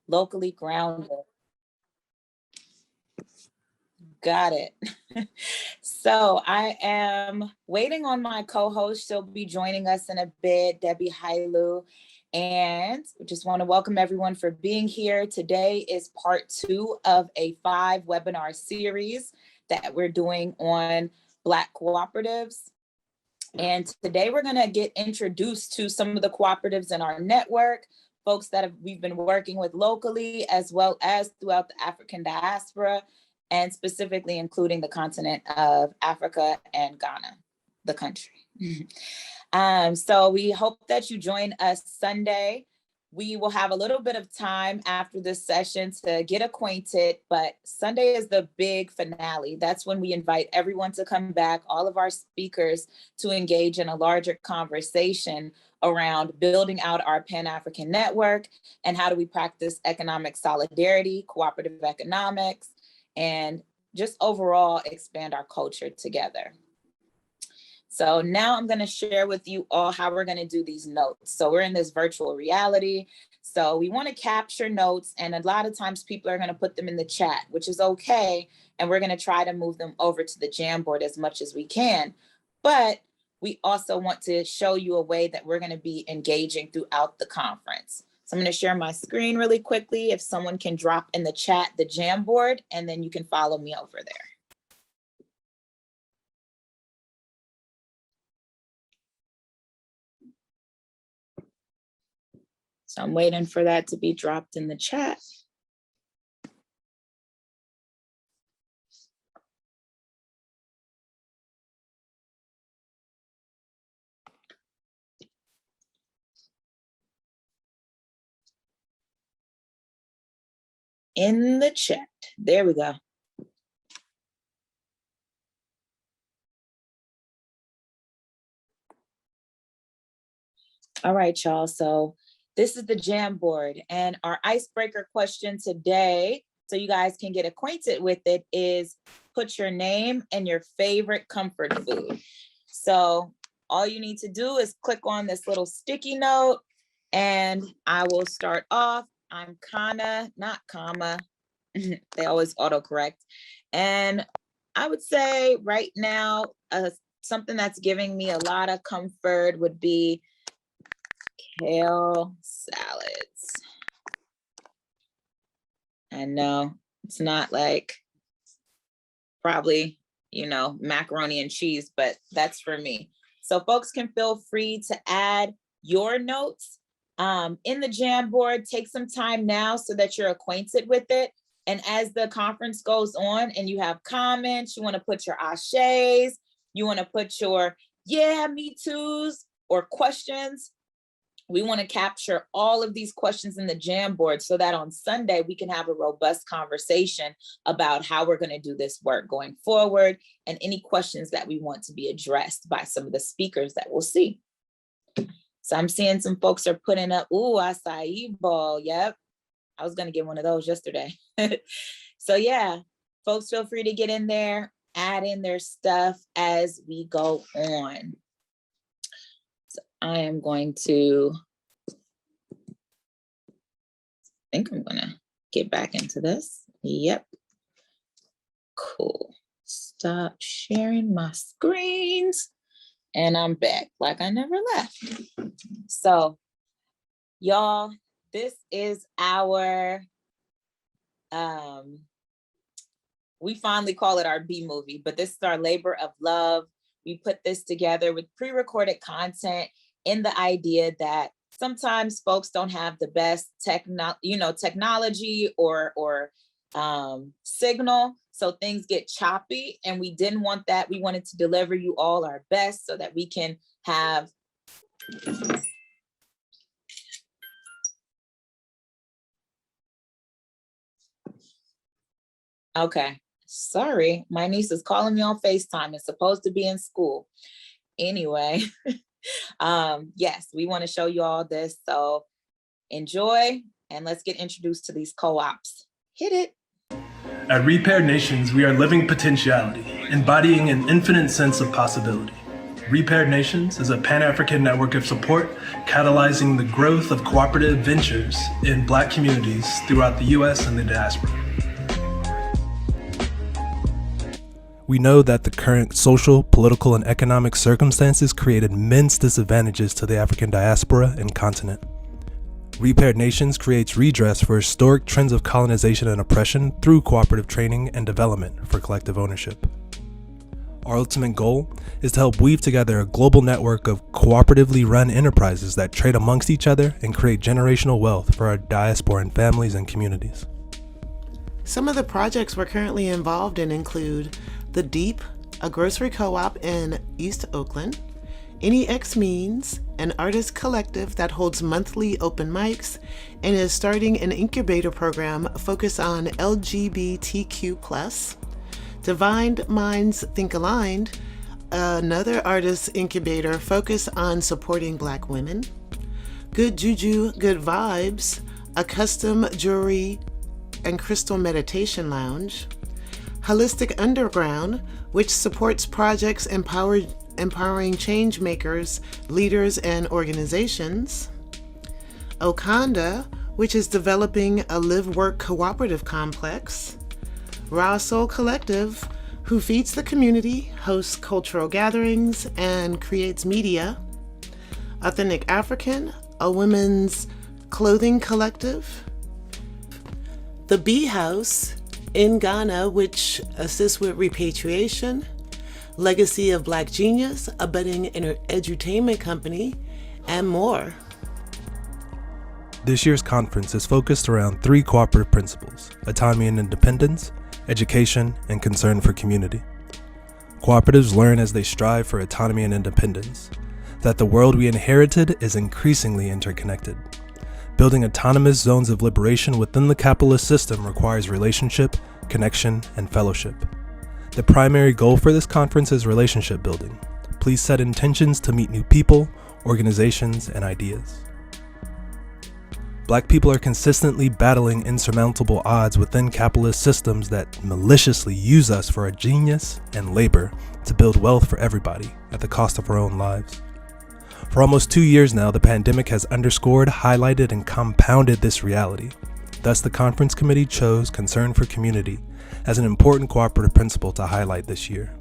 locally grounded. Got it. So I am waiting on my co-host. She'll be joining us in a bit, Debbie Hailu. And just want to welcome everyone for being here. Today is part 2 of a 5-webinar series that we're doing on Black cooperatives. And today we're going to get introduced to some of the cooperatives in our network, folks that we've been working with locally, as well as throughout the African diaspora, and specifically including the continent of Africa and Ghana, the country. So we hope that you join us Sunday. We will have a little bit of time after this session to get acquainted, but Sunday is the big finale. That's when we invite everyone to come back, all of our speakers, to engage in a larger conversation around building out our Pan-African network and how do we practice economic solidarity, cooperative economics, and just overall expand our culture together. So now I'm going to share with you all how we're going to do these notes. So we're in this virtual reality. So we want to capture notes, and a lot of times people are going to put them in the chat, which is okay. And we're going to try to move them over to the Jamboard as much as we can. But we also want to show you a way that we're going to be engaging throughout the conference. So I'm going to share my screen really quickly. If someone can drop in the chat the Jamboard, and then you can follow me over there. So I'm waiting for that to be dropped in the chat. In the chat, there we go. All right, y'all, so this is the Jamboard, and our icebreaker question today, so you guys can get acquainted with it, is put your name and your favorite comfort food. So all you need to do is click on this little sticky note, and I will start off. I'm Kana, not comma. They always autocorrect. And I would say right now, something that's giving me a lot of comfort would be Kale Salads. I know it's not like probably, you know, macaroni and cheese, but that's for me. So folks can feel free to add your notes in the Jamboard. Take some time now so that you're acquainted with it. And as the conference goes on and you have comments, you want to put your ashes, you want to put your yeah, me too's or questions. We want to capture all of these questions in the Jamboard so that on Sunday we can have a robust conversation about how we're going to do this work going forward and any questions that we want to be addressed by some of the speakers that we'll see. So I'm seeing some folks are putting up, ooh, acai bowl. Yep. I was going to get one of those yesterday. So yeah, folks, feel free to get in there, add in their stuff as we go on. So I am going to, I think I'm going to get back into this. Yep. Cool. Stop sharing my screens. And I'm back like I never left. So y'all, this is our, we fondly call it our B movie, but this is our labor of love. We put this together with pre-recorded content in the idea that sometimes folks don't have the best technology or signal, so things get choppy, and we didn't want that. We wanted to deliver you all our best so that we can have okay. Sorry, my niece is calling me on FaceTime. It's supposed to be in school. Anyway, yes, we want to show you all this. So enjoy, and let's get introduced to these co-ops. Hit it. At Repaired Nations, we are living potentiality, embodying an infinite sense of possibility. Repaired Nations is a Pan-African network of support catalyzing the growth of cooperative ventures in Black communities throughout the U.S. and the diaspora. We know that the current social, political, and economic circumstances create immense disadvantages to the African diaspora and continent. Repaired Nations creates redress for historic trends of colonization and oppression through cooperative training and development for collective ownership. Our ultimate goal is to help weave together a global network of cooperatively run enterprises that trade amongst each other and create generational wealth for our diasporan families and communities. Some of the projects we're currently involved in include The Deep, a grocery co-op in East Oakland, Any X Means, an artist collective that holds monthly open mics and is starting an incubator program focused on LGBTQ+, Divine Minds Think Aligned, another artist incubator focused on supporting Black women, Good Juju, Good Vibes, a custom jewelry and crystal meditation lounge, Holistic Underground, which supports projects empowering change makers, leaders, and organizations, Okanda, which is developing a live-work cooperative complex, Raw Soul Collective, who feeds the community, hosts cultural gatherings, and creates media, Authentic African, a women's clothing collective, The Bee House in Ghana, which assists with repatriation, Legacy of Black Genius, a budding edutainment company, and more. This year's conference is focused around 3 cooperative principles: autonomy and independence, education, and concern for community. Cooperatives learn as they strive for autonomy and independence, that the world we inherited is increasingly interconnected. Building autonomous zones of liberation within the capitalist system requires relationship, connection, and fellowship. The primary goal for this conference is relationship building. Please set intentions to meet new people, organizations, and ideas. Black people are consistently battling insurmountable odds within capitalist systems that maliciously use us for our genius and labor to build wealth for everybody at the cost of our own lives. For almost 2 years now, the pandemic has underscored, highlighted, and compounded this reality. Thus, the conference committee chose concern for community as an important cooperative principle to highlight this year.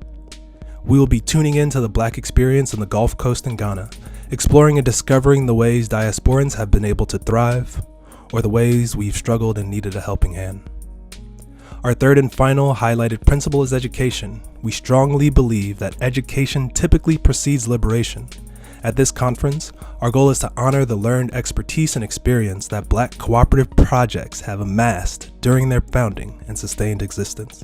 We will be tuning into the Black experience in the Gulf Coast and Ghana, exploring and discovering the ways diasporans have been able to thrive, or the ways we've struggled and needed a helping hand. Our third and final highlighted principle is education. We strongly believe that education typically precedes liberation. At this conference, our goal is to honor the learned expertise and experience that Black cooperative projects have amassed during their founding and sustained existence.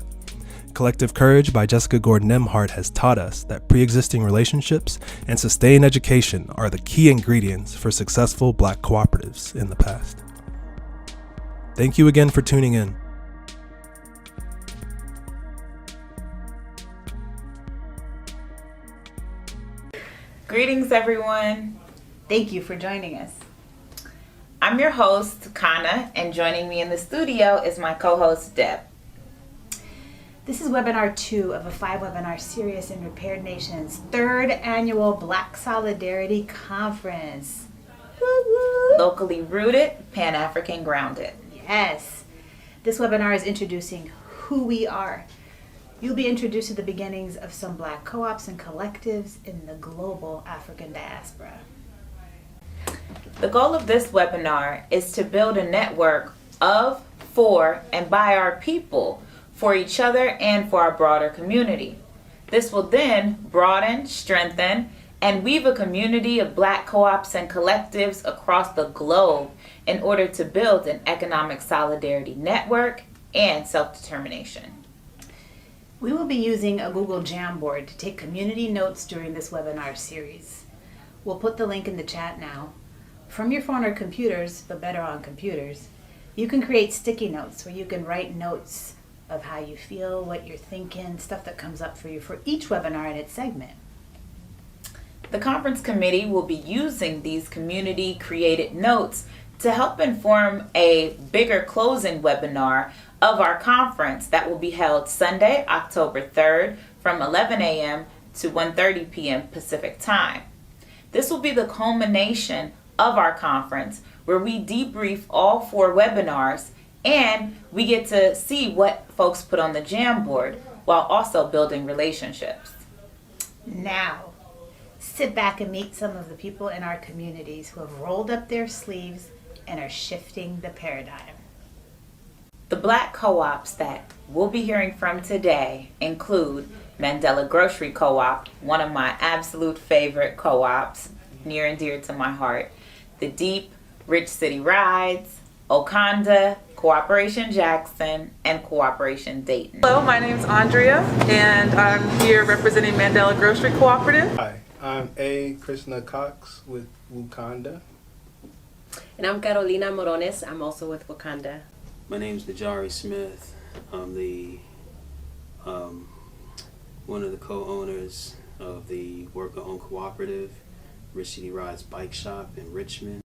Collective Courage by Jessica Gordon-Nemhart has taught us that pre-existing relationships and sustained education are the key ingredients for successful Black cooperatives in the past. Thank you again for tuning in. Greetings, everyone. Thank you for joining us. I'm your host, Kana, and joining me in the studio is my co-host, Deb. This is webinar 2 of a 5-webinar series in Repaired Nations' 3rd annual Black Solidarity Conference. Woo-woo. Locally rooted, Pan-African grounded. Yes. This webinar is introducing who we are. You'll be introduced to the beginnings of some Black co-ops and collectives in the global African diaspora. The goal of this webinar is to build a network of, for, and by our people, for each other and for our broader community. This will then broaden, strengthen, and weave a community of Black co-ops and collectives across the globe in order to build an economic solidarity network and self-determination. We will be using a Google Jamboard to take community notes during this webinar series. We'll put the link in the chat now. From your phone or computers, but better on computers, you can create sticky notes where you can write notes of how you feel, what you're thinking, stuff that comes up for you for each webinar in its segment. The conference committee will be using these community created notes to help inform a bigger closing webinar of our conference that will be held Sunday, October 3rd from 11 a.m. to 1:30 p.m. Pacific time. This will be the culmination of our conference, where we debrief all 4 webinars and we get to see what folks put on the Jamboard while also building relationships. Now, sit back and meet some of the people in our communities who have rolled up their sleeves and are shifting the paradigm. The Black co-ops that we'll be hearing from today include Mandela Grocery Co-op, one of my absolute favorite co-ops, near and dear to my heart, the Deep Rich City Rides, Okanda, Cooperation Jackson, and Cooperation Dayton. Hello, my name is Andrea, and I'm here representing Mandela Grocery Cooperative. Hi, I'm A. Krishna Cox with Wakanda. And I'm Carolina Morones. I'm also with Wakanda. My name's Najari Smith. I'm the one of the co-owners of the worker-owned cooperative, Rich City Rides Bike Shop in Richmond.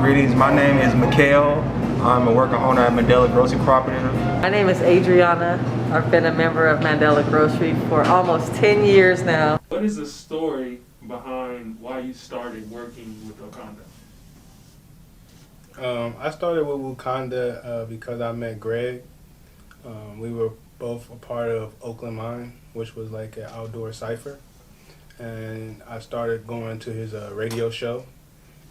Greetings, my name is Kale. I'm a worker owner at Mandela Grocery Cooperative. My name is Adriana. I've been a member of Mandela Grocery for almost 10 years now. What is the story behind why you started working with Wakanda? I started with Wakanda because I met Greg. We were both a part of Oakland Mine, which was like an outdoor cipher. And I started going to his radio show.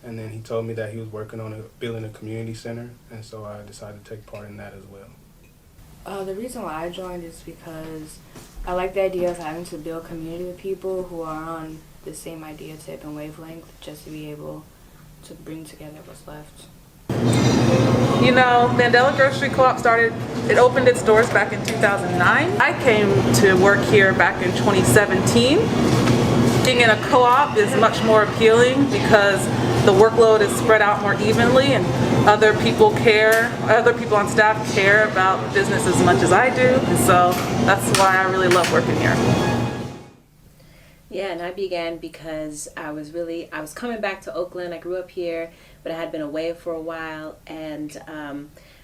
And then he told me that he was working on building a community center. And so I decided to take part in that as well. The reason why I joined is because I like the idea of having to build community with people who are on the same idea type and wavelength, just to be able to bring together what's left. You know, Mandela Grocery Co-op it opened its doors back in 2009. I came to work here back in 2017. Being in a co-op is much more appealing because the workload is spread out more evenly and other people on staff care about the business as much as I do. And so that's why I really love working here. Yeah, and I began because I was coming back to Oakland. I grew up here, but I had been away for a while, and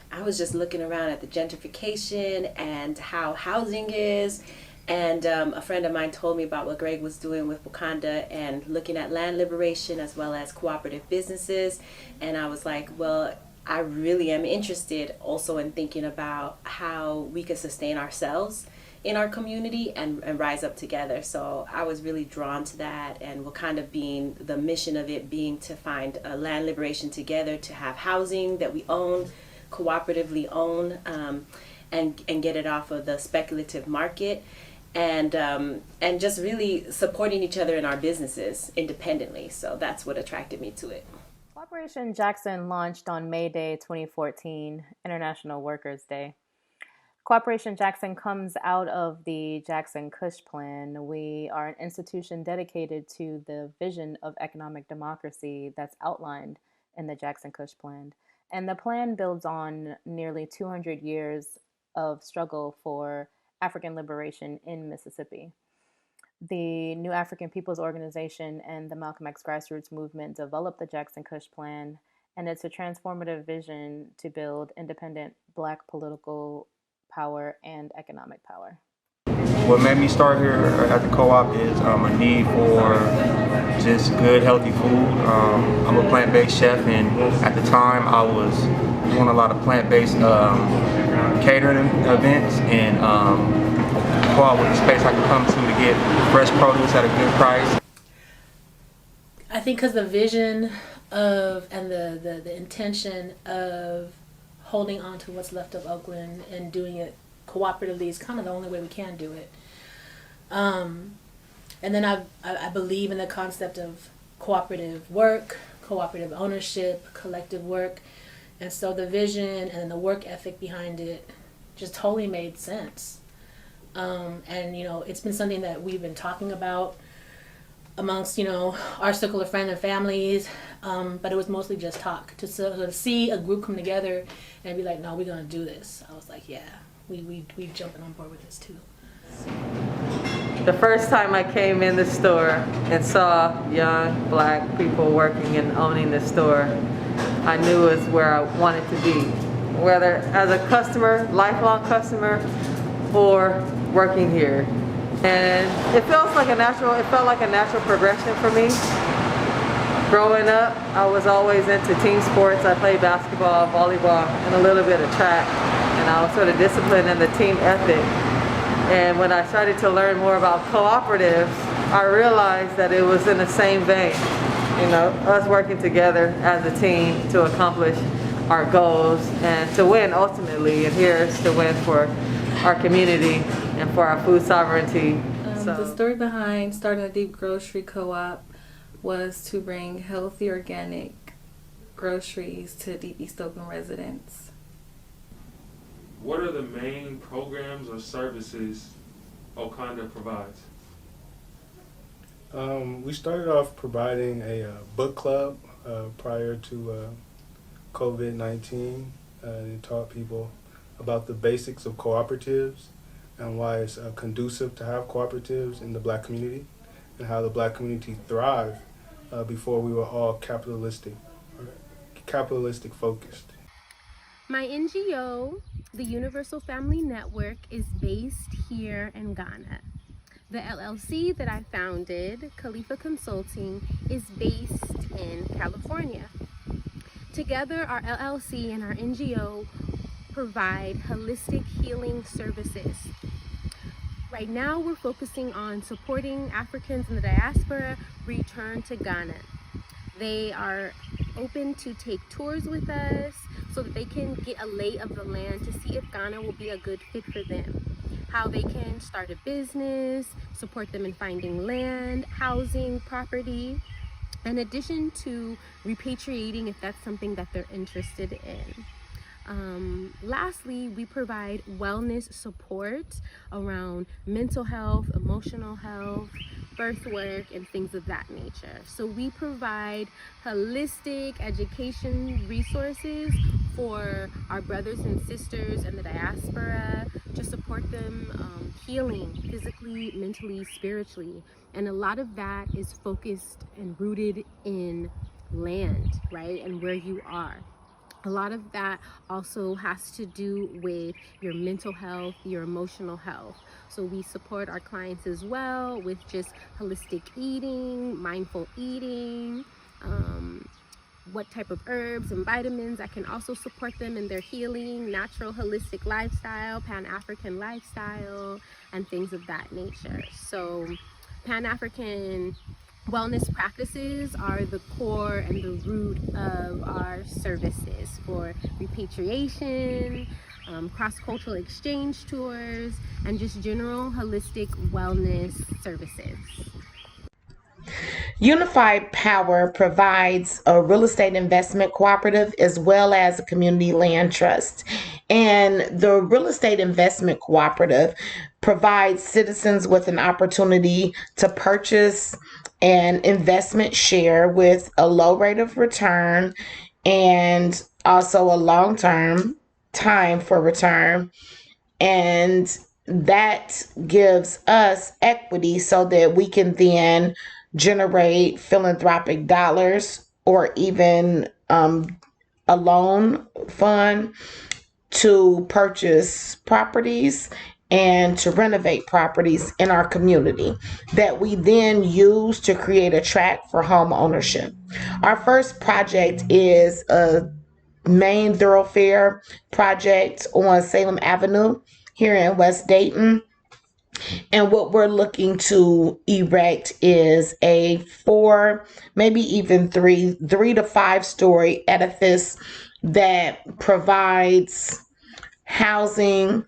I was just looking around at the gentrification and how housing is. And a friend of mine told me about what Greg was doing with Wakanda and looking at land liberation as well as cooperative businesses. And I was like, well, I really am interested also in thinking about how we could sustain ourselves in our community and rise up together. So I was really drawn to that, and Wakanda being the mission of it being to find a land liberation together, to have housing that we own, cooperatively own, and get it off of the speculative market, and just really supporting each other in our businesses independently. So that's what attracted me to it. Cooperation Jackson launched on May Day 2014, International Workers' Day. Cooperation Jackson comes out of the Jackson Cush Plan. We are an institution dedicated to the vision of economic democracy that's outlined in the Jackson Cush Plan. And the plan builds on nearly 200 years of struggle for African liberation in Mississippi. The New African Peoples Organization and the Malcolm X grassroots movement developed the Jackson Cush Plan, and it's a transformative vision to build independent Black political power and economic power. What made me start here at the co-op is a need for just good, healthy food. I'm a plant-based chef, and at the time I was doing a lot of plant-based catering events, and co-op was a space I could come to get fresh produce at a good price. I think because the vision of and the intention of holding on to what's left of Oakland and doing it cooperatively is kind of the only way we can do it. And then I believe in the concept of cooperative work, cooperative ownership, collective work. And so the vision and the work ethic behind it just totally made sense. And, you know, it's been something that we've been talking about amongst, you know, our circle of friends and families, but it was mostly just talk. To see a group come together and be like, no, we're gonna do this. I was like, yeah, we jumping on board with this too. The first time I came in the store and saw young Black people working and owning the store, I knew it was where I wanted to be, whether as a customer, lifelong customer, or working here. And it felt like a natural progression for me. Growing up, I was always into team sports. I played basketball, volleyball, and a little bit of track. And I was sort of disciplined in the team ethic. And when I started to learn more about cooperatives, I realized that it was in the same vein. You know, us working together as a team to accomplish our goals and to win ultimately. And here's to win for our community and for our food sovereignty. The story behind starting a deep grocery co-op was to bring healthy organic groceries to Deep East Oakland residents. What are the main programs or services Wakanda provides? We started off providing a book club prior to COVID-19. It taught people about the basics of cooperatives and why it's conducive to have cooperatives in the Black community and how the Black community thrived before we were all capitalistic focused. My NGO, the Universal Family Network, is based here in Ghana. The LLC that I founded, Khalifa Consulting, is based in California. Together, our LLC and our NGO provide holistic healing services. Right now, we're focusing on supporting Africans in the diaspora return to Ghana. They are open to take tours with us so that they can get a lay of the land to see if Ghana will be a good fit for them. How they can start a business, support them in finding land, housing, property, in addition to repatriating if that's something that they're interested in. Lastly, we provide wellness support around mental health, emotional health, birth work, and things of that nature. So we provide holistic education resources for our brothers and sisters in the diaspora to support them healing physically, mentally, spiritually. And a lot of that is focused and rooted in land, right? And where you are. A lot of that also has to do with your mental health, your emotional health. So we support our clients as well with just holistic eating, mindful eating, what type of herbs and vitamins. I can also support them in their healing, natural holistic lifestyle, Pan-African lifestyle, and things of that nature. So Pan-African wellness practices are the core and the root of our services for repatriation, cross-cultural exchange tours, and just general holistic wellness services. Unified Power provides a real estate investment cooperative as well as a community land trust. And the real estate investment cooperative provides citizens with an opportunity to purchase an investment share with a low rate of return and also a long-term time for return. And that gives us equity so that we can then generate philanthropic dollars or even a loan fund to purchase properties and to renovate properties in our community that we then use to create a track for home ownership. Our first project is a main thoroughfare project on Salem Avenue here in West Dayton. And what we're looking to erect is a 4, maybe even 3 to 5 story edifice that provides housing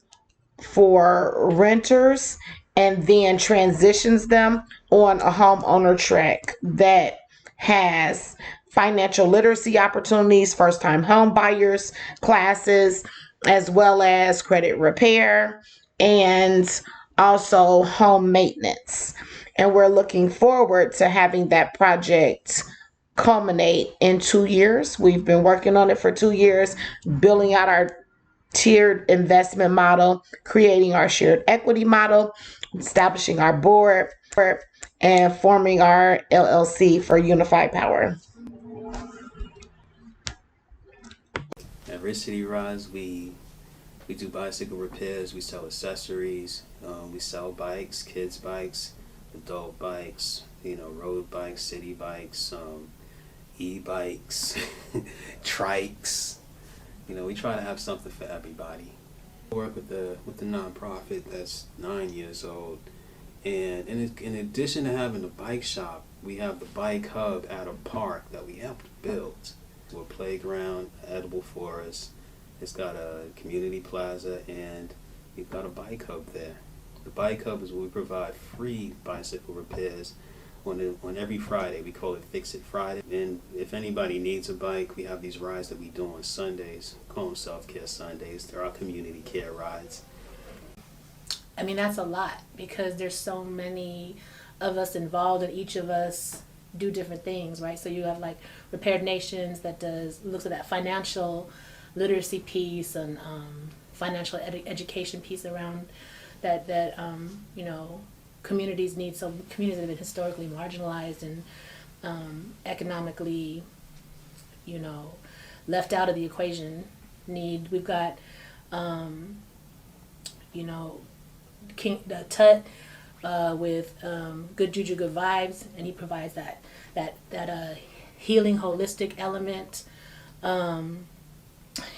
for renters and then transitions them on a homeowner track that has financial literacy opportunities, first-time home buyers classes, as well as credit repair and also home maintenance. And we're looking forward to having that project culminate in 2 years. We've been working on it for 2 years, building out our tiered investment model, creating our shared equity model, establishing our board, and forming our LLC for Unified Power. At Rich City Rise, we We do bicycle repairs, we sell accessories, we sell bikes, kids bikes, adult bikes, road bikes, city bikes, e-bikes, trikes. We try to have something for everybody. I work with the nonprofit that's 9 years old, and in addition to having the bike shop, we have the bike hub at a park that we helped build. A playground, edible forest. It's got a community plaza, and we've got a bike hub there. The bike hub is where we provide free bicycle repairs on every Friday. We call it Fix It Friday. And if anybody needs a bike, we have these rides that we do on Sundays. We call them Self-Care Sundays. They're our community care rides. I mean, that's a lot because there's so many of us involved, and each of us do different things, right? So you have like Repaired Nations that looks at that financial literacy piece and financial education piece around that communities need. So communities that have been historically marginalized and economically, left out of the equation need. We've got, the Tut with Good Juju, Good Vibes, and he provides that healing, holistic element,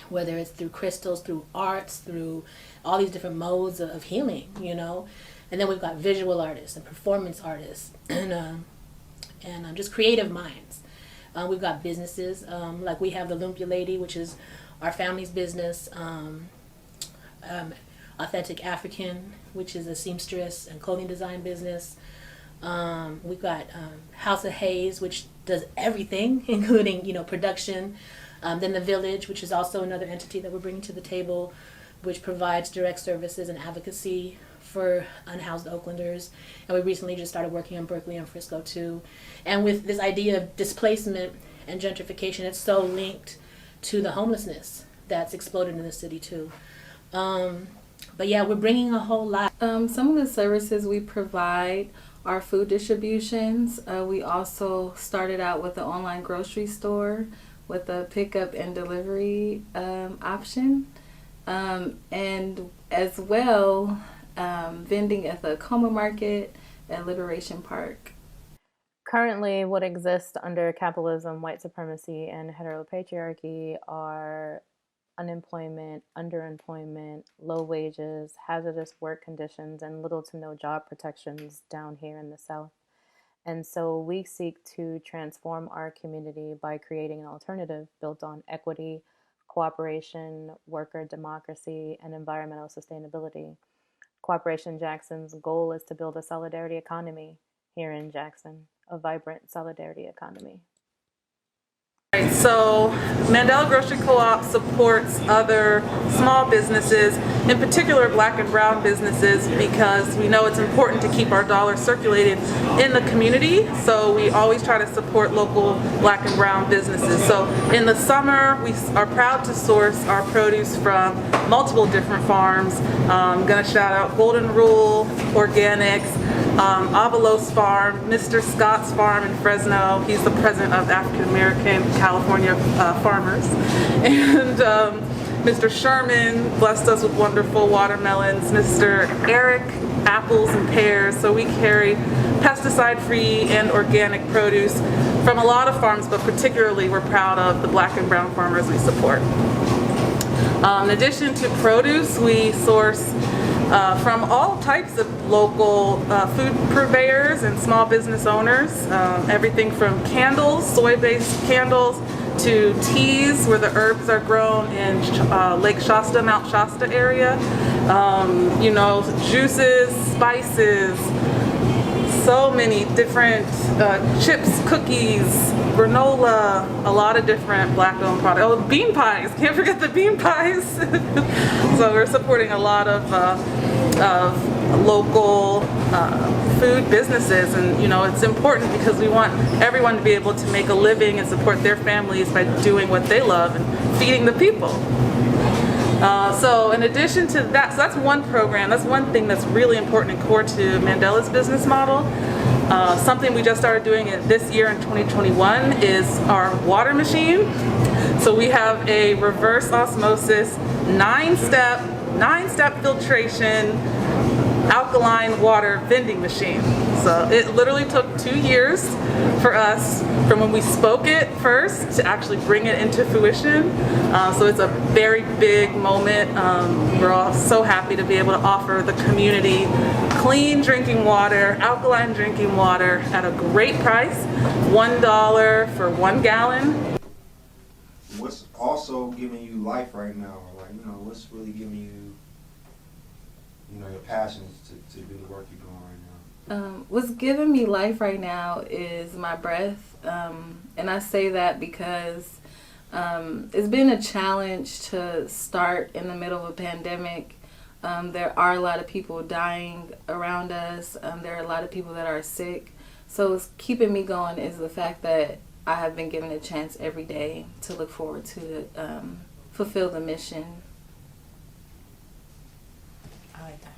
whether it's through crystals, through arts, through all these different modes of healing, And then we've got visual artists and performance artists and just creative minds. We've got businesses, like we have the Lumpia Lady, which is our family's business, Authentic African, which is a seamstress and clothing design business. We've got House of Hayes, which does everything, including, production. Then the Village, which is also another entity that we're bringing to the table, which provides direct services and advocacy for unhoused Oaklanders. And we recently just started working in Berkeley and Frisco too. And with this idea of displacement and gentrification, it's so linked to the homelessness that's exploded in the city too. But yeah, we're bringing a whole lot. Some of the services we provide are food distributions. We also started out with an online grocery store with a pickup and delivery option. And as well, vending at the Coma Market and Liberation Park. Currently, what exists under capitalism, white supremacy, and heteropatriarchy are unemployment, underemployment, low wages, hazardous work conditions, and little to no job protections down here in the South. And so we seek to transform our community by creating an alternative built on equity, cooperation, worker democracy, and environmental sustainability. Cooperation Jackson's goal is to build a solidarity economy here in Jackson, a vibrant solidarity economy. Right, so Mandela Grocery Co-op supports other small businesses, in particular Black and brown businesses, because we know it's important to keep our dollars circulated in the community. So we always try to support local Black and brown businesses. So in the summer, we are proud to source our produce from multiple different farms. I'm going to shout out Golden Rule Organics, Avalos Farm, Mr. Scott's Farm in Fresno. He's the president of African American California Farmers. And Mr. Sherman blessed us with wonderful watermelons. Mr. Eric, apples and pears. So we carry pesticide-free and organic produce from a lot of farms, but particularly we're proud of the Black and brown farmers we support. In addition to produce, we source from all types of local food purveyors and small business owners, everything from candles, soy-based candles, to teas where the herbs are grown in Lake Shasta, Mount Shasta area, juices, spices, so many different chips, cookies, granola, a lot of different Black-owned products. Oh, bean pies! Can't forget the bean pies. So we're supporting a lot of local food businesses, and it's important because we want everyone to be able to make a living and support their families by doing what they love and feeding the people. So in addition to that, so that's one program, that's one thing that's really important and core to Mandela's business model. Something we just started doing this year in 2021 is our water machine. So we have a reverse osmosis 9-step 9-step filtration alkaline water vending machine. So it literally took 2 years for us from when we spoke it first to actually bring it into fruition. So it's a very big moment. We're all so happy to be able to offer the community clean drinking water, alkaline drinking water at a great price, $1 for 1 gallon. What's also giving you life right now? Like, you know, what's really giving you know, your passions to do the work you're doing right now? What's giving me life right now is my breath. And I say that because it's been a challenge to start in the middle of a pandemic. There are a lot of people dying around us. There are a lot of people that are sick. So what's keeping me going is the fact that I have been given a chance every day to look forward to fulfill the mission. I like that.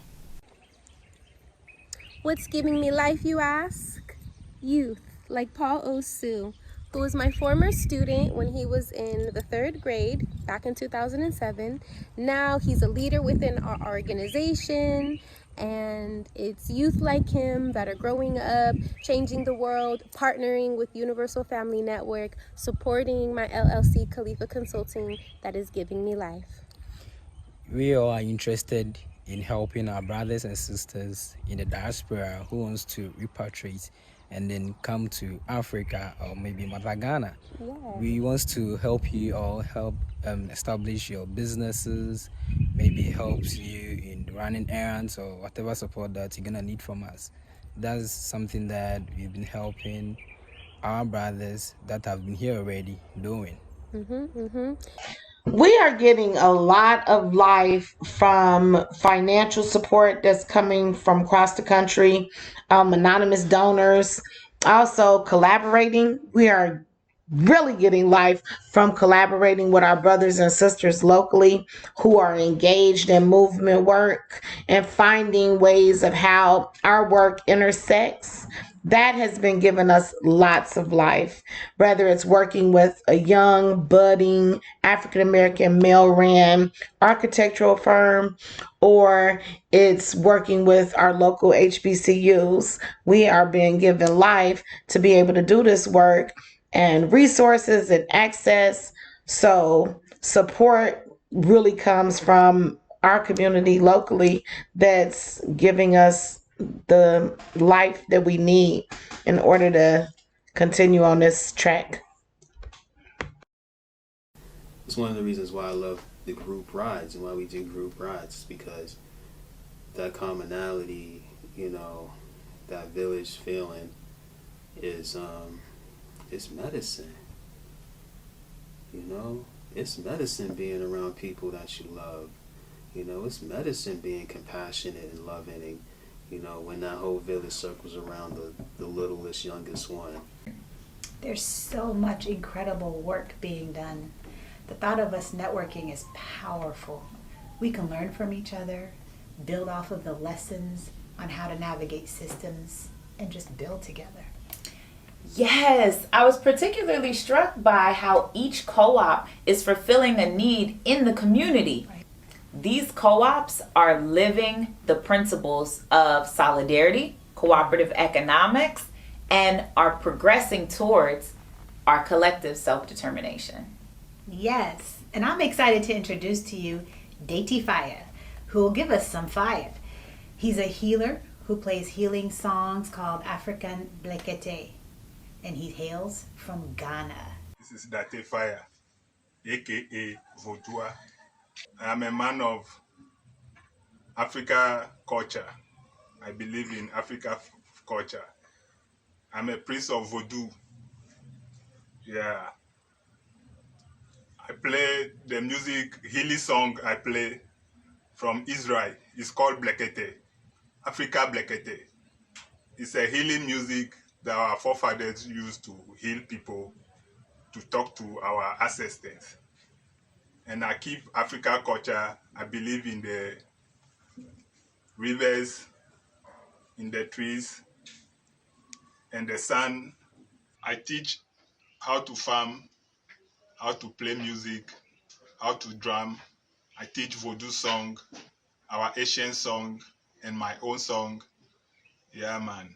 What's giving me life, you ask? Youth, like Paul Osu, who was my former student when he was in the 3rd grade back in 2007. Now he's a leader within our organization, and it's youth like him that are growing up, changing the world, partnering with Universal Family Network, supporting my LLC, Khalifa Consulting, that is giving me life. We all are interested in helping our brothers and sisters in the diaspora who wants to repatriate and then come to Africa or maybe Mother Ghana. Yeah. We want to help you all, help establish your businesses, maybe helps you in running errands or whatever support that you're gonna need from us. That's something that we've been helping our brothers that have been here already doing. We are getting a lot of life from financial support that's coming from across the country, anonymous donors, also collaborating. We are really getting life from collaborating with our brothers and sisters locally who are engaged in movement work and finding ways of how our work intersects. That has been giving us lots of life, whether it's working with a young, budding African American male ran architectural firm or it's working with our local HBCUs. We are being given life to be able to do this work and resources and access. So support really comes from our community locally that's giving us the life that we need in order to continue on this track. It's one of the reasons why I love the group rides and why we do group rides, because that commonality, you know, that village feeling is it's medicine. You know, it's medicine being around people that you love. You know, it's medicine being compassionate and loving, and you know, when that whole village circles around the littlest, youngest one. There's so much incredible work being done. The thought of us networking is powerful. We can learn from each other, build off of the lessons on how to navigate systems, and just build together. Yes, I was particularly struck by how each co-op is fulfilling a need in the community. These co-ops are living the principles of solidarity, cooperative economics, and are progressing towards our collective self-determination. Yes, and I'm excited to introduce to you Deiti Faya, who will give us some fire. He's a healer who plays healing songs called African Blekete, and he hails from Ghana. This is Deiti Faya, aka Vodua. I am a man of Africa culture. I believe in Africa culture. I'm a priest of Vodou. Yeah. I play the music, Hili song I play from Israel. It's called Blekete, Africa Blekete. It's a healing music that our forefathers used to heal people, to talk to our ancestors. And I keep Africa culture. I believe in the rivers, in the trees, and the sun. I teach how to farm, how to play music, how to drum. I teach Vodou song. our Asian song and my own song. Yeah, man.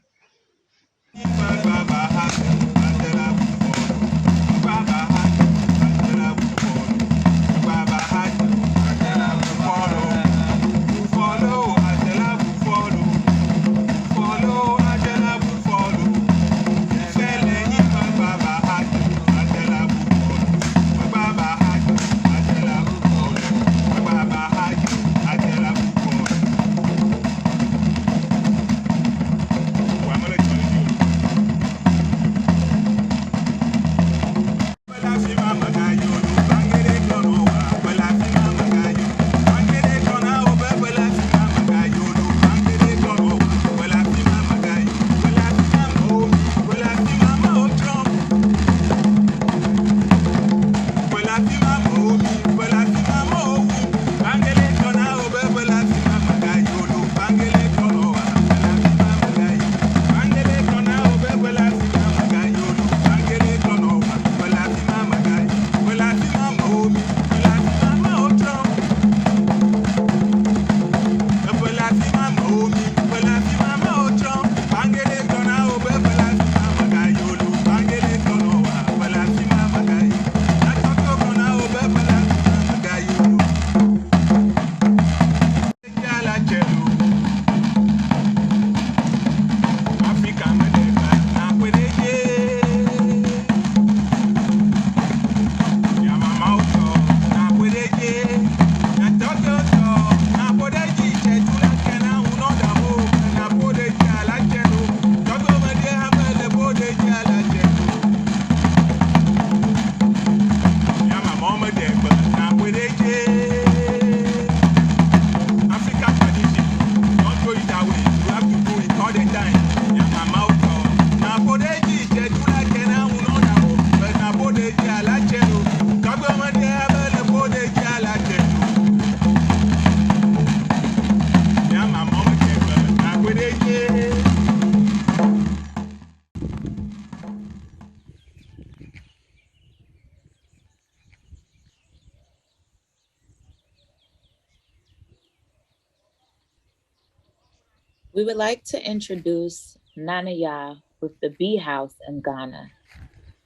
We would like to introduce Nanaya with the Bee House in Ghana.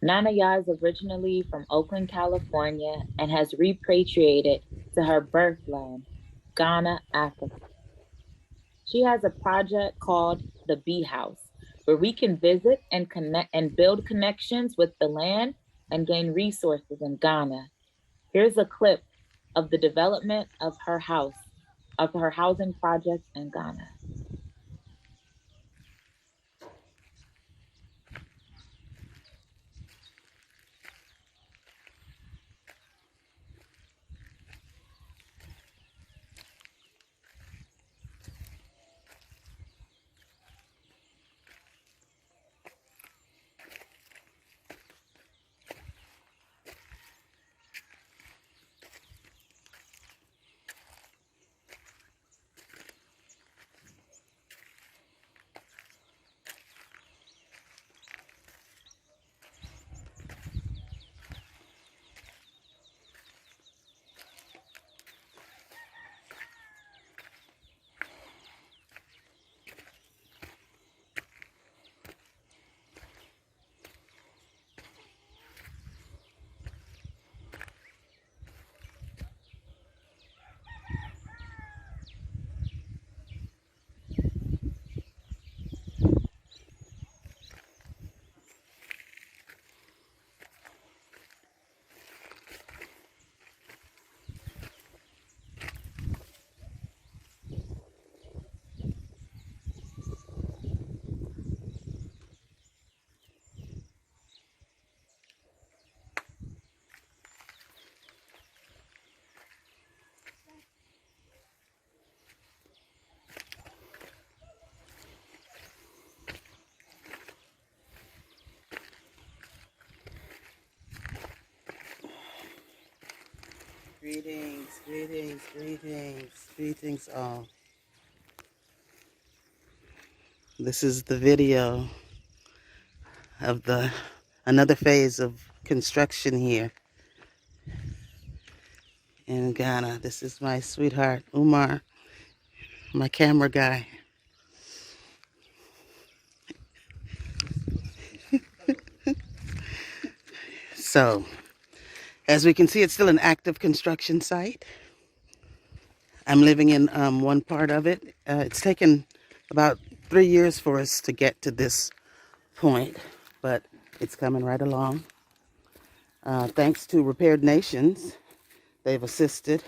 Nanaya is originally from Oakland, California, and has repatriated to her birthland, Ghana, Africa. She has a project called the Bee House, where we can visit and connect and build connections with the land and gain resources in Ghana. Here's a clip of the development of her housing project in Ghana. Greetings all. This is the video of another phase of construction here in Ghana. This is my sweetheart, Umar, my camera guy. So, as we can see, it's still an active construction site. I'm living in one part of it. It's taken about 3 years for us to get to this point, but it's coming right along. Thanks to Repaired Nations, they've assisted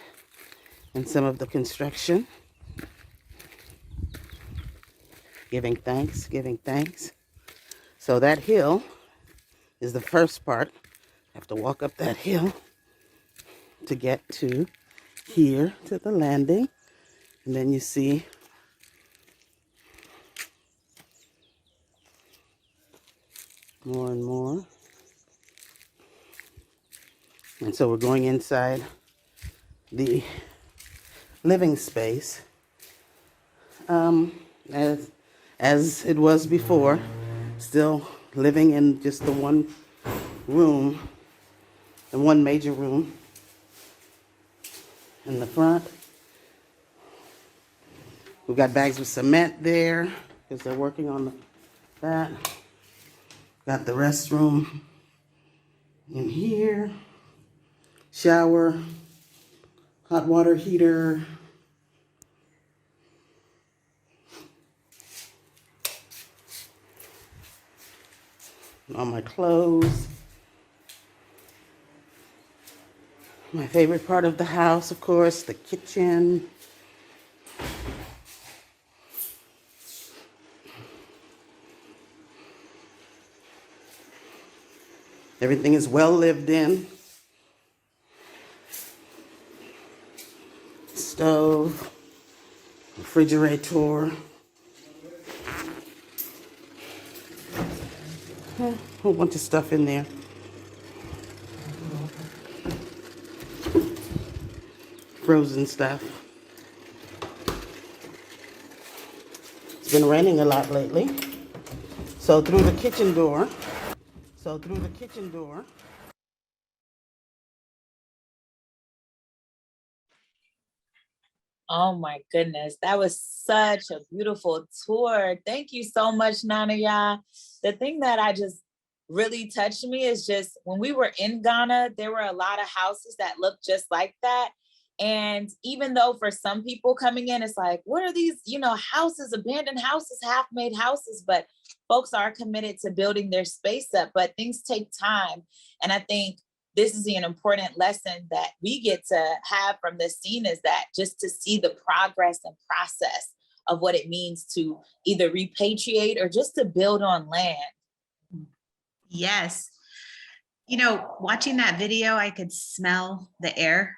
in some of the construction. Giving thanks, giving thanks. So that hill is the first part. I have to walk up that hill to get to here, to the landing. And then you see more and more. And so we're going inside the living space. As it was before, still living in just the one room, the one major room in the front. We've got bags of cement there because they're working on that. Got the restroom in here, shower, hot water heater. All my clothes. My favorite part of the house, of course, the kitchen. Everything is well lived in. Stove, refrigerator. A whole bunch of stuff in there. Frozen stuff. It's been raining a lot lately. So through the kitchen door. Oh my goodness, that was such a beautiful tour. Thank you so much, Nanaya. The thing that I just really touched me is just when we were in Ghana, there were a lot of houses that looked just like that. And even though for some people coming in, it's like, what are these, houses, abandoned houses, half-made houses, but folks are committed to building their space up, but things take time. And I think this is an important lesson that we get to have from this scene, is that just to see the progress and process of what it means to either repatriate or just to build on land. Yes. Watching that video, I could smell the air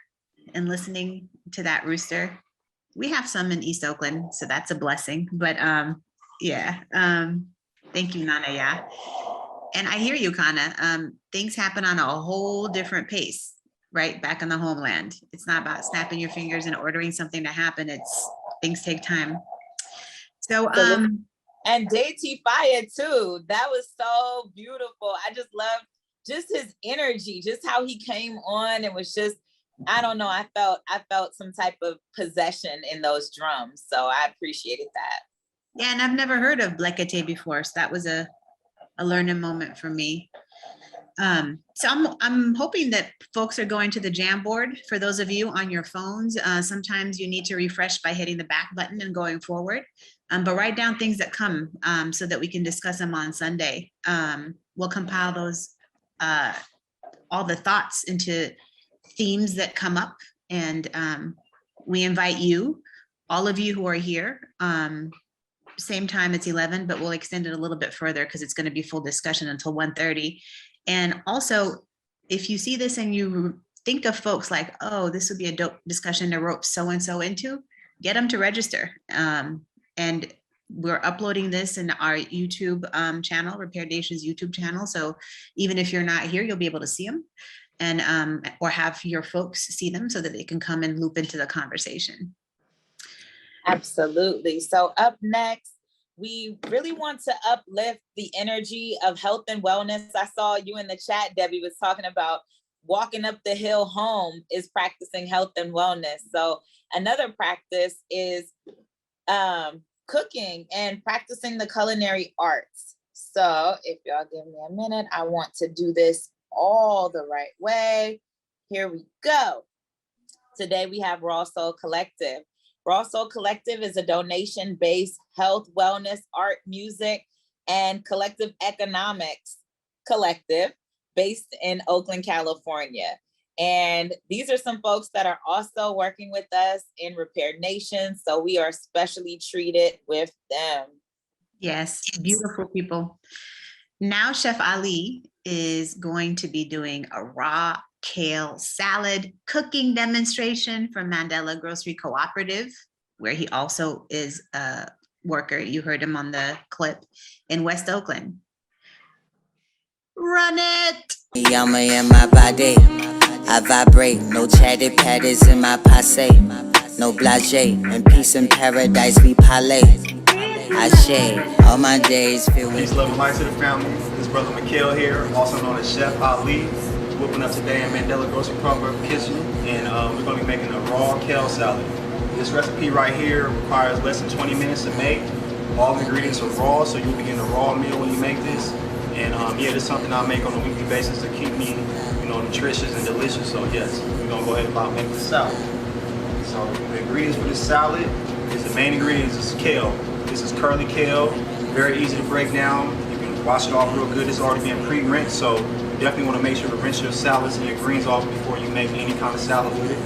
and listening to that rooster. We have some in East Oakland, so that's a blessing. But yeah, thank you, Nana. Yeah. And I hear you, Kana. Things happen on a whole different pace, right? Back in the homeland. It's not about snapping your fingers and ordering something to happen. Things take time. So, and Dayti Fire too. That was so beautiful. I just loved just his energy, just how he came on and was just, I don't know. I felt some type of possession in those drums. So I appreciated that. Yeah, and I've never heard of Blekete before. So that was a learning moment for me. So I'm hoping that folks are going to the Jamboard. For those of you on your phones, sometimes you need to refresh by hitting the back button and going forward. But write down things that come so that we can discuss them on Sunday. We'll compile those, all the thoughts into themes that come up, and we invite you, all of you who are here. Same time, it's 11, but we'll extend it a little bit further because it's going to be full discussion until 1:30. And also, if you see this and you think of folks like, oh, this would be a dope discussion to rope so-and-so into, get them to register. And we're uploading this in our YouTube channel, Repaired Nations YouTube channel. So even if you're not here, you'll be able to see them, and or have your folks see them so that they can come and loop into the conversation. Absolutely. So up next, we really want to uplift the energy of health and wellness. I saw you in the chat, Debbie, was talking about walking up the hill home is practicing health and wellness. So another practice is cooking and practicing the culinary arts. So if y'all give me a minute, I want to do this all the right way. Here we go. Today we have Raw Soul Collective. Raw Soul Collective is a donation-based health, wellness, art, music, and collective economics collective based in Oakland, California. And these are some folks that are also working with us in Repaired Nation. So we are specially treated with them. Yes, beautiful people. Now Chef Ali is going to be doing a raw kale salad cooking demonstration from Mandela Grocery Cooperative, where he also is a worker. You heard him on the clip in West Oakland. Run it! Yama in my body, I vibrate. No chatty patties in my passe. No blase, in peace and paradise we parlay. I shade all my days filled with peace, love, and light to the family. This brother Kale here, also known as Chef Ali. Whooping up today in Mandela Grocery Cooperative Kitchen, and we're going to be making a raw kale salad. This recipe right here requires less than 20 minutes to make. All the ingredients are raw, so you'll be getting a raw meal when you make this. And yeah, this is something I make on a weekly basis to keep me, nutritious and delicious. So yes, we're gonna go ahead and make the salad. So the ingredients for this salad is the main ingredients is kale. This is curly kale, very easy to break down. You can wash it off real good. It's already been pre-rinsed, so you definitely want to make sure to rinse your salads and your greens off before you make any kind of salad with it.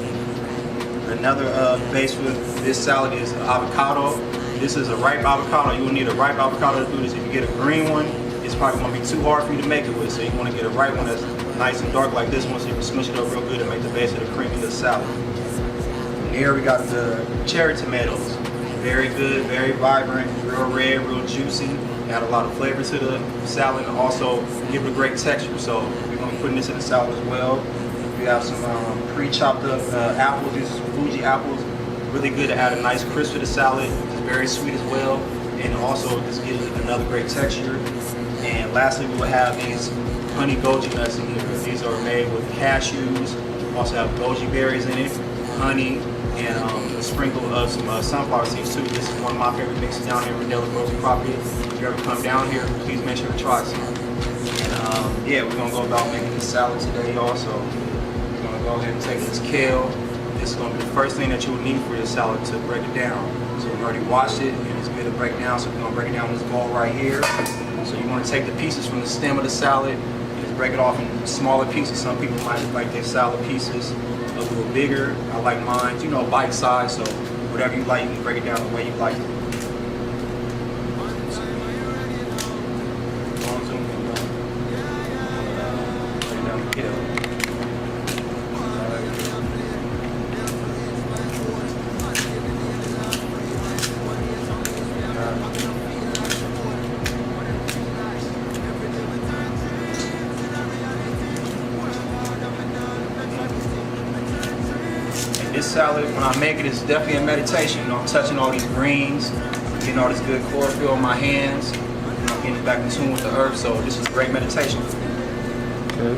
Another base for this salad is avocado. This is a ripe avocado. You will need a ripe avocado to do this. If you get a green one, it's probably going to be too hard for you to make it with. So you want to get a ripe one that's nice and dark like this one, so you can smush it up real good and make the base of the creamy little salad. And here we got the cherry tomatoes. Very good, very vibrant, real red, real juicy. Add a lot of flavor to the salad and also give it a great texture. So we're going to be putting this in the salad as well. We have some pre-chopped up apples. These are Fuji apples. Really good to add a nice crisp to the salad. It's very sweet as well. And also this gives it another great texture. And lastly, we will have these honey goji nuts in here. These are made with cashews. Also have goji berries in it, honey, and a sprinkle of some sunflower seeds too. This is one of my favorite mixes down here in Mandela Grocery Cooperative. If you ever come down here, please make sure to try some. And yeah, we're gonna go about making this salad today also. We're gonna go ahead and take this kale. This is gonna be the first thing that you will need for your salad to break it down. So we've already washed it and it's good to break down. So we're gonna break it down in this bowl right here. So you want to take the pieces from the stem of the salad and just break it off in smaller pieces. Some people might like their salad pieces a little bigger. I like mine, bite size. So whatever you like, you can break it down the way you like it. This salad, when I make it, it's definitely a meditation. I'm touching all these greens, getting all this good chlorophyll in my hands, I'm getting back in tune with the earth, so this is a great meditation. Okay.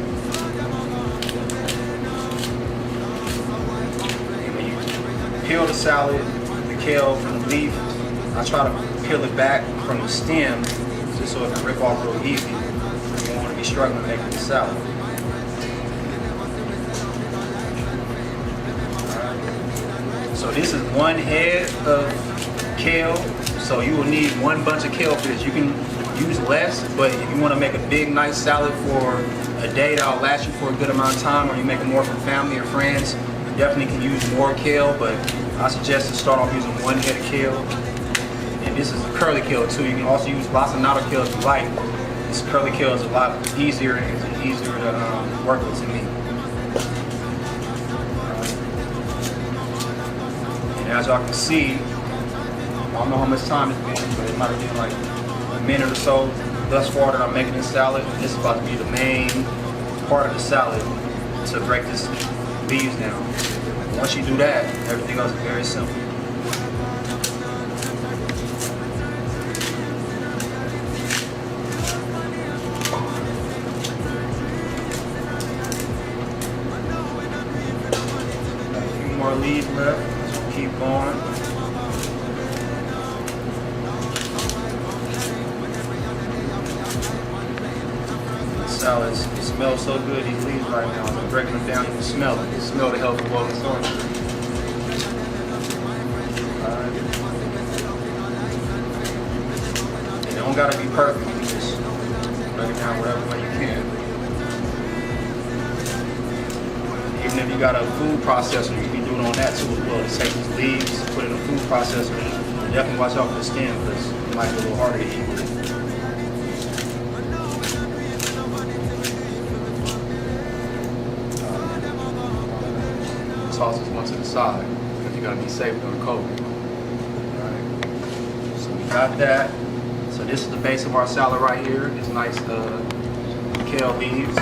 And when you peel the salad, the kale from the leaf, I try to peel it back from the stem just so it can rip off real easy. You don't want to be struggling making the salad. So this is one head of kale, so you will need one bunch of kale for this. You can use less, but if you want to make a big, nice salad for a day that'll last you for a good amount of time, or you make it more for family or friends, you definitely can use more kale, but I suggest to start off using one head of kale. And this is a curly kale too. You can also use lacinato kale if you like. This curly kale is a lot easier and it's easier to work with to me. As y'all can see, I don't know how much time it's been, but it might have been like a minute or so thus far that I'm making this salad. This is about to be the main part of the salad to break this leaves down. Once you do that, everything else is very simple. A few more leaves left. Keep going. salads. It smells so good, these leaves right now. I'm breaking them down, you can smell it. You smell the healthy golden soil. Alright. It don't gotta be perfect, you just break it down whatever way you can. Even if you got a food processor, you can do it on that too as well. Just take these leaves, put it in a food processor, and definitely watch out for the skin because it might be a little harder to eat with it. Toss this one to the side because you gotta be safe during COVID. Alright. So we got that. So this is the base of our salad right here. It's nice kale leaves.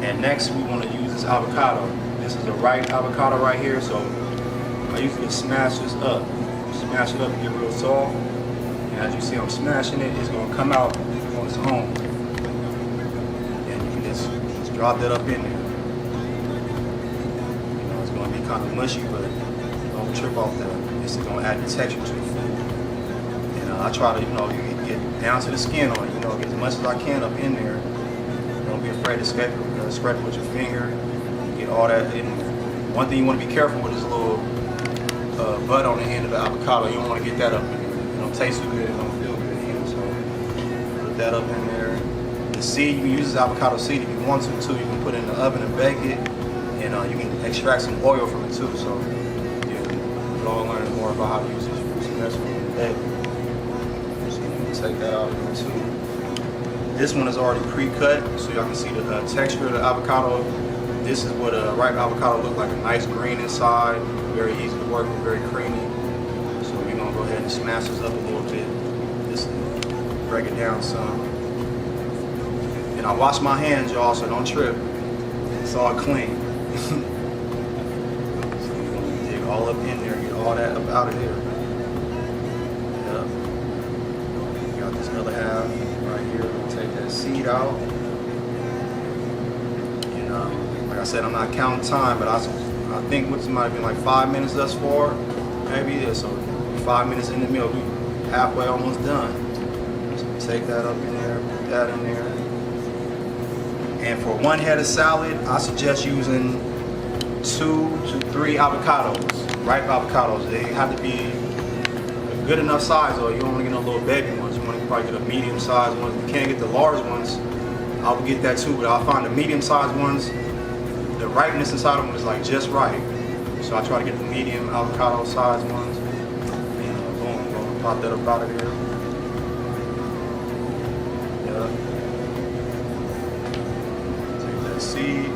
And next we want to use this avocado. This is the ripe avocado right here. So I usually smash this up. Smash it up and get real soft. And as you see I'm smashing it, it's gonna come out on its own. And you can just drop that up in there. Kind of mushy, but don't trip off that. This is going to add the texture to the food. And I try to, get down to the skin on it, get as much as I can up in there. Don't be afraid to scrape it with your finger. Get all that. And one thing you want to be careful with is a little butt on the end of the avocado. You don't want to get that up in there. It don't taste too good, it don't feel good either. So put that up in there. The seed, you can use this avocado seed if you want to too. You can put it in the oven and bake it. And you can extract some oil from it too, so yeah, we're all learning more about how to use these fruits and vegetables today. So you can take that out of there too. This one is already pre-cut, so y'all can see the texture of the avocado. This is what a ripe avocado looks like, a nice green inside, very easy to work with, very creamy. So we're gonna go ahead and smash this up a little bit, just break it down some. And I wash my hands, y'all, so don't trip. It's all clean. So you're gonna dig all up in there, get all that up out of here. Yep. Got this other half right here. We'll take that seed out. And like I said, I'm not counting time, but I think what might have been like 5 minutes thus far. Maybe yeah, so 5 minutes in the meal, we halfway almost done. So take that up in there, put that in there. And for one head of salad, I suggest using 2 to 3 avocados, ripe avocados. They have to be a good enough size, though. You don't want to get no little baby ones. You want to probably get a medium sized one. If you can't get the large ones, I would get that too. But I find the medium sized ones, the ripeness inside of them is like just right. So I try to get the medium avocado sized ones. And boom, pop that up out of there. Yeah. Seed.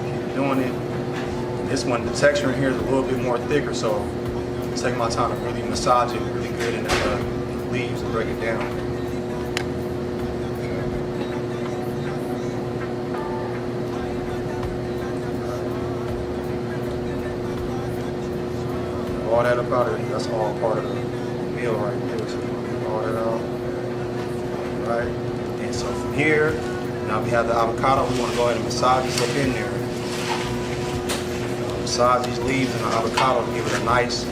Keep doing it. This one, the texture in here is a little bit more thicker, so I'm taking my time to really massage it really good in the leaves and break it down. All that up out of it, that's all part of the meal right there. So all that out. Right. And so from here, now we have the avocado, we want to go ahead and massage this up in there. Massage these leaves and the avocado to give it a nice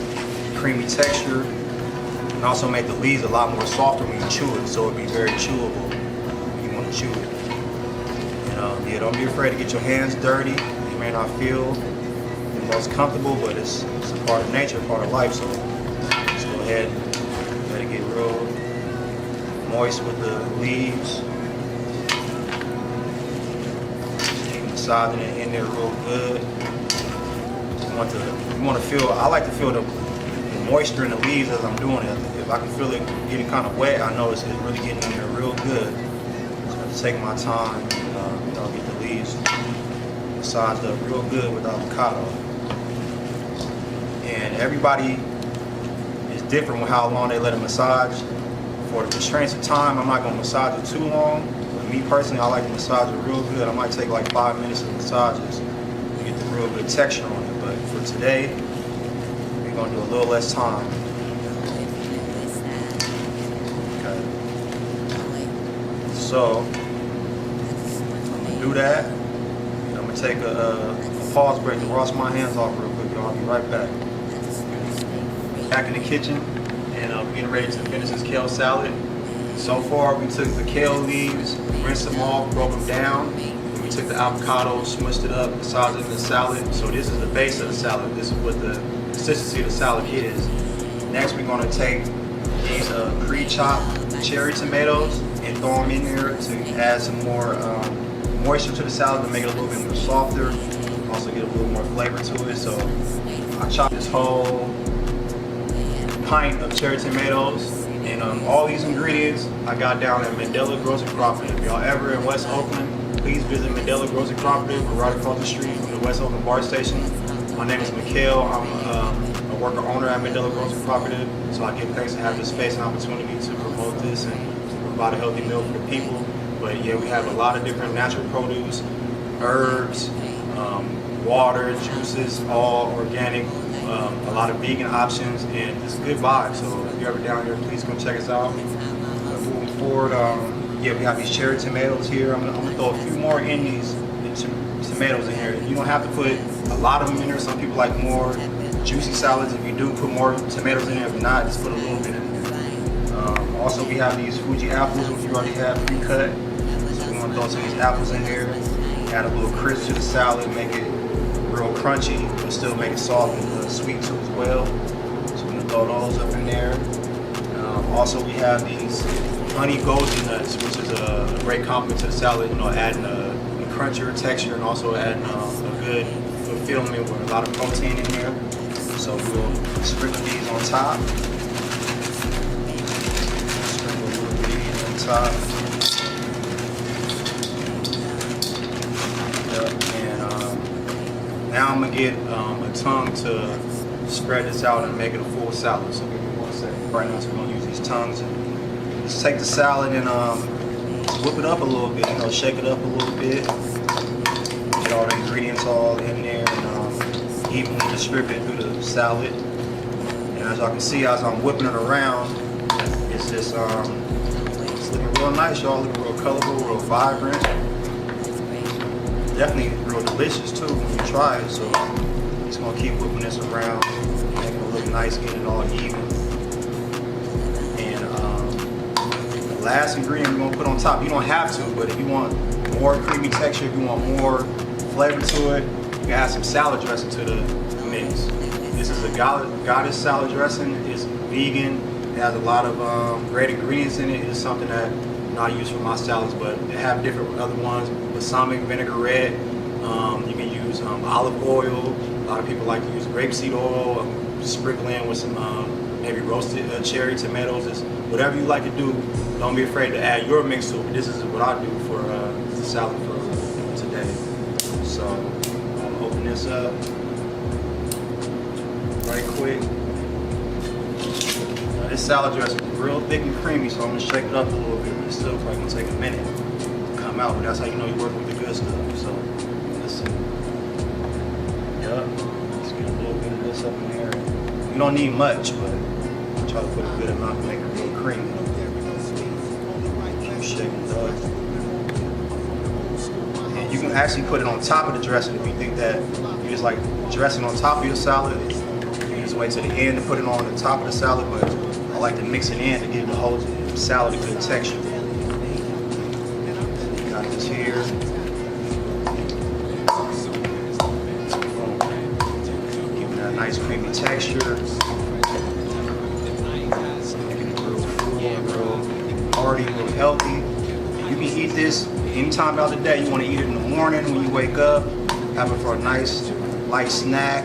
creamy texture and also make the leaves a lot more softer when you chew it, so it'll be very chewable when you want to chew it. And yeah, don't be afraid to get your hands dirty. You may not feel the most comfortable, but it's a part of nature, part of life, so just go ahead and let it get real moist with the leaves. Keep massaging it in there real good. You want to feel, I like to feel the moisture in the leaves as I'm doing it. If I can feel it getting kind of wet, I know it's really getting in there real good. So I'm taking my time and get the leaves massaged up real good with the avocado. And everybody is different with how long they let it massage. For the constraints of time, I'm not going to massage it too long. But me personally, I like to massage it real good. I might take like 5 minutes of massages to get the real good texture on it. But for today, we're going to do a little less time. Okay. So, I'm going to do that. I'm going to take a pause break to wash my hands off real quick. I'll be right back. Back in the kitchen. And I'm getting ready to finish this kale salad. So far, we took the kale leaves, rinsed them off, broke them down. We took the avocado, smushed it up, massaged it in the salad. So this is the base of the salad. This is what the consistency of the salad is. Next, we're going to take these pre-chopped cherry tomatoes and throw them in there to add some more moisture to the salad to make it a little bit more softer. Also get a little more flavor to it. So I chopped this whole pint of cherry tomatoes. And all these ingredients I got down at Mandela Grocery Cooperative. If y'all ever in West Oakland, please visit Mandela Grocery Cooperative. We're right across the street from the West Oakland BART station. My name is Kale. I'm a worker owner at Mandela Grocery Cooperative. So I give thanks to have this space and opportunity to promote this and to provide a healthy meal for the people. But yeah, we have a lot of different natural produce, herbs, water, juices, all organic. A lot of vegan options, and it's a good vibe. So if you're ever down here, please come check us out. Moving forward, yeah, we have these cherry tomatoes here. I'm gonna throw a few more in these tomatoes in here. You don't have to put a lot of them in there. Some people like more juicy salads. If you do, put more tomatoes in there. If not, just put a little bit in there. Also, we have these Fuji apples, which you already have pre-cut. So we're gonna throw some of these apples in here. Add a little crisp to the salad, make it real crunchy, but still make it soft and sweet too as well. So we're gonna throw those up in there. Also, we have these honey goji nuts, which is a great complement to the salad. You know, adding a crunchier texture and also adding a good fulfillment with a lot of protein in there. So we'll sprinkle these on top. Sprinkle a little bit on top. Now I'm gonna get a tongue to spread this out and make it a full salad. So give me 1 second. Right now, so we're gonna use these tongues and just take the salad and whip it up a little bit. You know, shake it up a little bit. Get all the ingredients all in there and evenly distribute through the salad. And as y'all can see, as I'm whipping it around, it's just it's looking real nice, y'all. Looking real colorful, real vibrant. Definitely real delicious too when you try it. So just gonna keep whipping this around, making it look nice, getting it all even. And the last ingredient we're gonna put on top, you don't have to, but if you want more creamy texture, if you want more flavor to it, you can add some salad dressing to the mix. This is a goddess salad dressing. It's vegan. It has a lot of great ingredients in it. It's something that I use for my salads, but they have different other ones. Balsamic vinaigrette. You can use olive oil. A lot of people like to use grapeseed oil. Sprinkle in with some maybe roasted cherry tomatoes. It's whatever you like to do. Don't be afraid to add your mix to it. This is what I do for the salad for today. So I'm gonna open this up right quick. This salad dressing is real thick and creamy, so I'm gonna shake it up a little bit. It's still probably gonna take a minute to come out, but that's how you know you're working with the good stuff. So let's see. Yep. Let's get a little bit of this up in there. You don't need much, but I try to put a good amount to make it real creamy. Keep shaking it up. And you can actually put it on top of the dressing if you think that you just like dressing on top of your salad. You can just wait till the end to put it on the top of the salad, but I like to mix it in to give the whole salad a good texture. Got this here. Giving that nice creamy texture. Making it real full, real hearty, real healthy. You can eat this anytime out of the day. You want to eat it in the morning when you wake up. Have it for a nice light snack.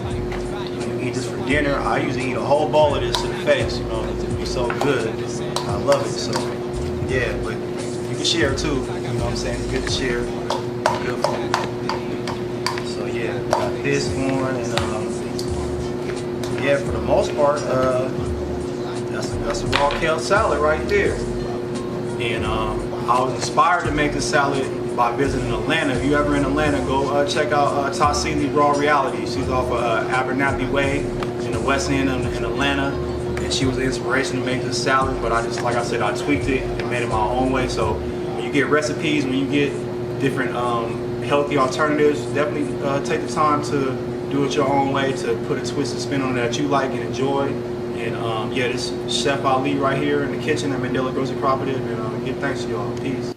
Eat this for dinner. I usually eat a whole bowl of this to the face, you know, it'd be so good. I love it. So yeah, but you can share too, you know what I'm saying? It's good to share. Good food. So yeah, got this one, and yeah, for the most part, that's a raw kale salad right there. And I was inspired to make this salad by visiting Atlanta. If you ever in Atlanta, go check out Tassili's Raw Reality. She's off of Abernathy Way in the West End in Atlanta, and she was the inspiration to make this salad. But I just, like I said, I tweaked it and made it my own way. So when you get recipes, when you get different healthy alternatives, definitely take the time to do it your own way, to put a twist and spin on it that you like and enjoy. And yeah, this Chef Ali right here in the kitchen at Mandela Grocery Cooperative. And give thanks to y'all. Peace.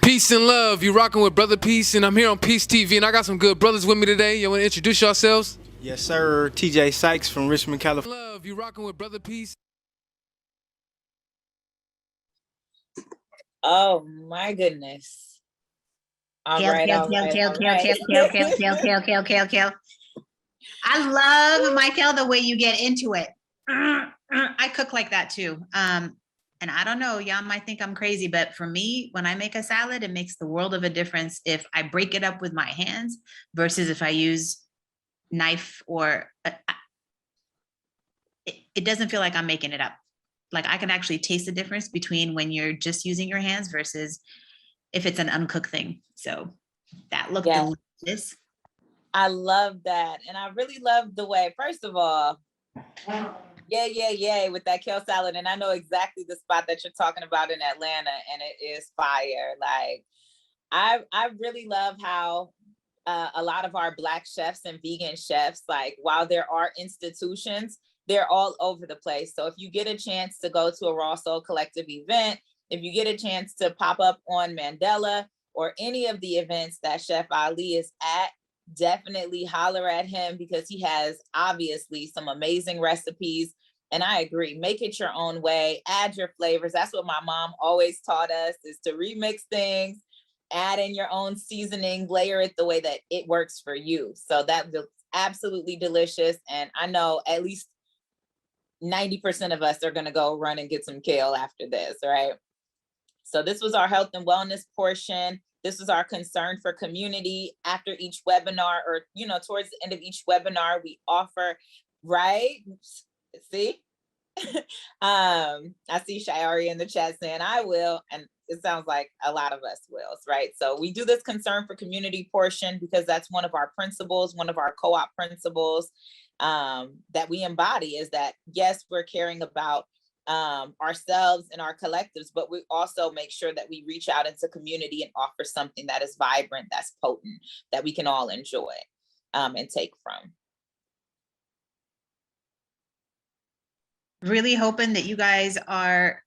Peace and love. You rocking with Brother Peace, and I'm here on Peace TV, and I got some good brothers with me today. You want to introduce yourselves? Yes, sir. TJ Sykes from Richmond, California. Love. You rocking with Brother Peace. Oh my goodness. All right. I love, Michael, the way you get into it. I cook like that too. And I don't know, y'all might think I'm crazy, but for me, when I make a salad, it makes the world of a difference if I break it up with my hands versus if I use knife or it doesn't feel like I'm making it up. Like I can actually taste the difference between when you're just using your hands versus if it's an uncooked thing. So that looked delicious. I love that. And I really love the way, first of all, yay with that kale salad. And I know exactly the spot that you're talking about in Atlanta, and it is fire. Like I really love how a lot of our Black chefs and vegan chefs, like while there are institutions, they're all over the place. So if you get a chance to go to a Raw Soul Collective event, if you get a chance to pop up on Mandela or any of the events that Chef Ali is at, definitely holler at him because he has obviously some amazing recipes. And I agree, make it your own way, add your flavors. That's what my mom always taught us, is to remix things, add in your own seasoning, layer it the way that it works for you. So that looks absolutely delicious. And I know at least 90% of us are going to go run and get some kale after this, right? So this was our health and wellness portion. This is our concern for community. After each webinar, or, you know, towards the end of each webinar, we offer, right? See? I see Shayari in the chat saying I will, and it sounds like a lot of us will, right? So we do this concern for community portion because that's one of our principles, one of our co-op principles that we embody, is that, yes, we're caring about ourselves and our collectives, but we also make sure that we reach out into community and offer something that is vibrant, that's potent, that we can all enjoy and take from. Really hoping that you guys are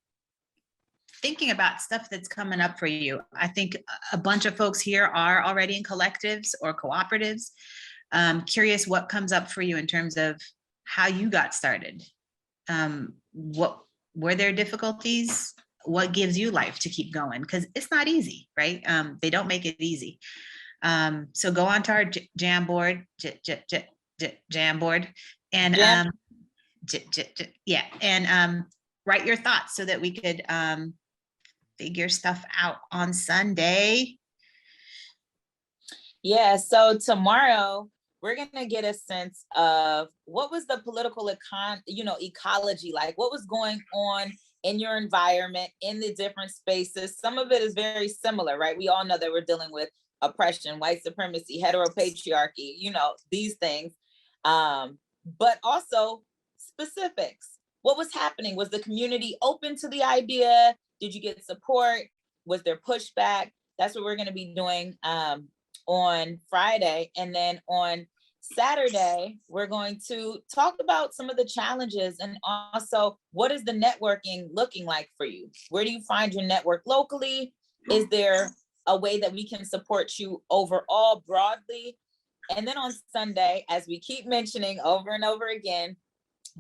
thinking about stuff that's coming up for you. I think a bunch of folks here are already in collectives or cooperatives. Curious what comes up for you in terms of how you got started. What were there difficulties? What gives you life to keep going? Because it's not easy, right? They don't make it easy. So go on to our jam board, jam board, and write your thoughts so that we could figure stuff out on Sunday. Yeah, so tomorrow we're gonna get a sense of what was the political ecology like, what was going on in your environment, in the different spaces. Some of it is very similar, right? We all know that we're dealing with oppression, white supremacy, heteropatriarchy, you know, these things, but also specifics. What was happening? Was the community open to the idea? Did you get support? Was there pushback? That's what we're gonna be doing on Friday. And then on Saturday, we're going to talk about some of the challenges and also what is the networking looking like for you? Where do you find your network locally? Is there a way that we can support you overall broadly? And then on Sunday, as we keep mentioning over and over again,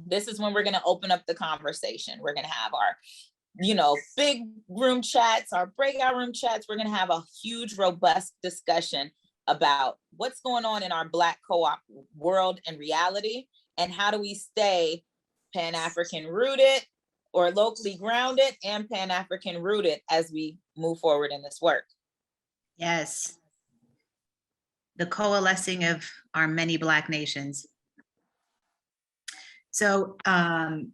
this is when we're going to open up the conversation. We're going to have our, big room chats, our breakout room chats. We're going to have a huge, robust discussion about what's going on in our Black co-op world and reality, and how do we stay Pan-African rooted or locally grounded and Pan-African rooted as we move forward in this work. Yes. The coalescing of our many Black nations. So I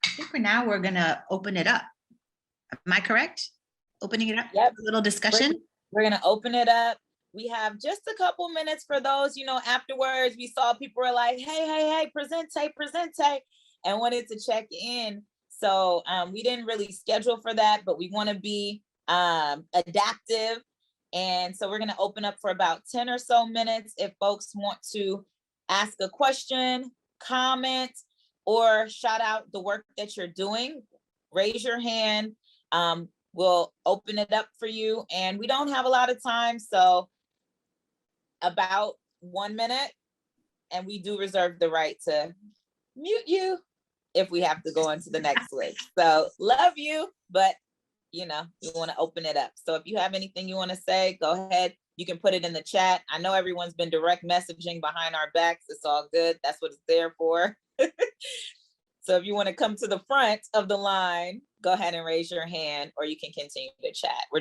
think for now we're gonna open it up. Am I correct? Opening it up? Yep. A little discussion? We're gonna open it up. We have just a couple minutes for those, afterwards we saw people were like, hey, presente, and wanted to check in. So we didn't really schedule for that, but we wanna be adaptive. And so we're gonna open up for about 10 or so minutes if folks want to ask a question, comment, or shout out the work that you're doing, raise your hand. We'll open it up for you. And we don't have a lot of time, so about 1 minute, and we do reserve the right to mute you if we have to go into the next list. So love you, but you want to open it up. So if you have anything you want to say, go ahead. You can put it in the chat. I know everyone's been direct messaging behind our backs. It's all good. That's what it's there for. So if you want to come to the front of the line, go ahead and raise your hand, or you can continue to chat. We're just